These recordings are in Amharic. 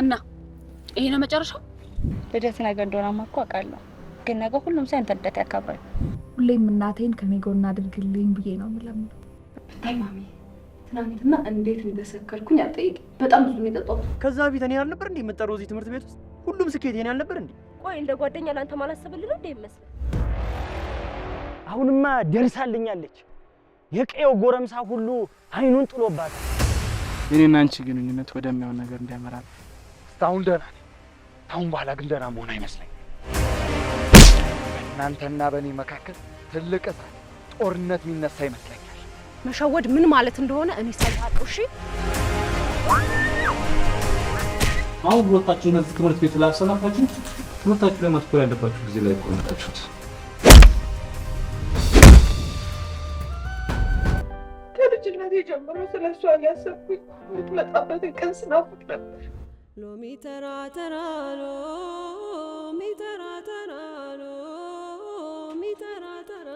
እና ይሄ ነው መጨረሻው? ልደት ነገ እንደሆነማ እኮ አውቃለሁ፣ ግን ነገ ሁሉም ሰው አንተ ልደት ያከብራል። ሁሌም እናቴን ከኔ ጎን አድርግልኝ ብዬ ነው የምለምነው። ታይ ማሚ፣ ትናንትና እንዴት እንደሰከርኩኝ አጠይቅ። በጣም ብዙ ነው የጠጣሁት። ከዛ ቢት እኔ ያልነበር እንዴ የምጠራው እዚህ ትምህርት ቤት ውስጥ? ሁሉም ስኬት የኔ ያልነበር እንዴ? ቆይ እንደ ጓደኛ ላንተ ማላሰብልህ እንዴ ይመስል? አሁንማ ደርሳልኛለች። የቀየው ጎረምሳ ሁሉ አይኑን ጥሎባታል። የኔና አንቺ ግንኙነት ወደሚያው ነገር እንዲያመራል እስካሁን ደህና ነኝ። አሁን በኋላ ግን ደህና መሆን አይመስለኝም። እናንተና በእኔ መካከል ትልቅ እሳት ጦርነት የሚነሳ ይመስለኛል። መሸወድ ምን ማለት እንደሆነ እኔ ሳይታውቁ እሺ። አሁን ሁለታችሁ እዚህ ትምህርት ቤት ስላሰናፋችሁ ትምህርታችሁ ላይ ማትኮር ያለባችሁ ጊዜ ላይ ቆይታችሁት። ከልጅነቴ ጀምሮ ስለሷ እያሰብኩኝ የምትመጣበትን ቀን ስናፍቅ ነበር። ሎሚ ተራ ተራ ሎሚ ተራ ተራ ሎሚ ተራ ተራ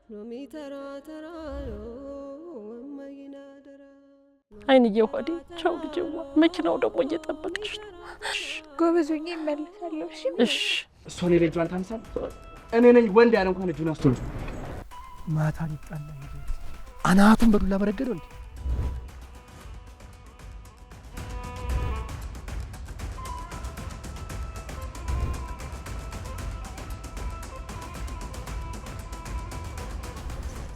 ሎሚ ተራ ተራ ወማይና ደራ አይንዬ ሆዴ ቻው ልጅዋ፣ መኪናው ደግሞ እየጠበቀሽ ነው። ጎበዙኝ እመለሳለሁ። እሺ እሷ ነው ልጅዋን ታንሳል። እኔ ነኝ ወንድ ያለ እንኳን ልጁን አስተውል። ማታ ይጣላ ሄደ አናቱን በዱላ በረገደው እንዴ?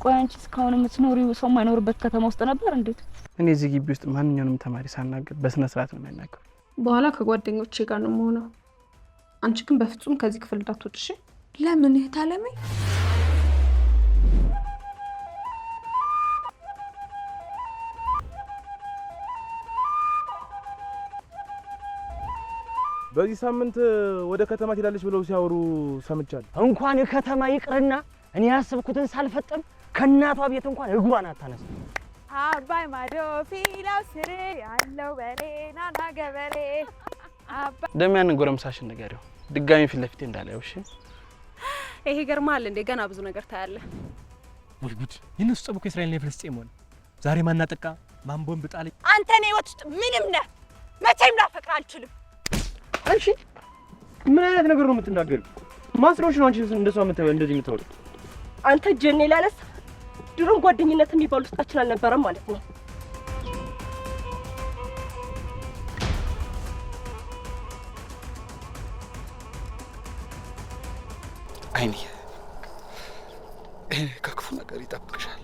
ቆይ አንቺ እስካሁን የምትኖሪው ሰው የማይኖርበት ከተማ ውስጥ ነበር እንዴት? እኔ እዚህ ግቢ ውስጥ ማንኛውንም ተማሪ ሳናገር በስነ ስርዓት ነው የሚያናገሩ። በኋላ ከጓደኞቼ ጋር ነው የምሆነው። አንቺ ግን በፍጹም ከዚህ ክፍል እንዳትወጪ እሺ? ለምን እህት አለሜ? በዚህ ሳምንት ወደ ከተማ ትሄዳለች ብለው ሲያወሩ ሰምቻለሁ። እንኳን የከተማ ይቅርና እኔ ያስብኩትን ሳልፈጠም ከእናቷ ቤት እንኳን እግሯን አታነሳ። አባይ ማዶ ፊላው ስር ያለው በሬ ናና ገበሬ ደሚያን ጎረምሳሽን ንገሪው ድጋሚ ፊት ለፊቴ እንዳላየው እሺ? ይሄ ገርማል እንዴ? ገና ብዙ ነገር ታያለህ። ወይ ጉድ! የነሱ ጸብ እኮ እስራኤልና ፍልስጤም ሆነ። ዛሬ ማናጠቃ ማንቦን ብጣል። አንተ ነው ህይወት ውስጥ ምንም ነህ። መቼም ላፈቅር አልችልም። አንቺ ምን አይነት ነገር ነው የምትናገሪው? ማስሮሽ ነው አንቺ እንደሷ እንደዚህ የምትወሪው? አንተ ጀኔ ላነሳ ድሮም ጓደኝነት የሚባል ውስጣችን አልነበረም ማለት ነው። አይኔ ከክፉ ነገር ይጠብቅሻል።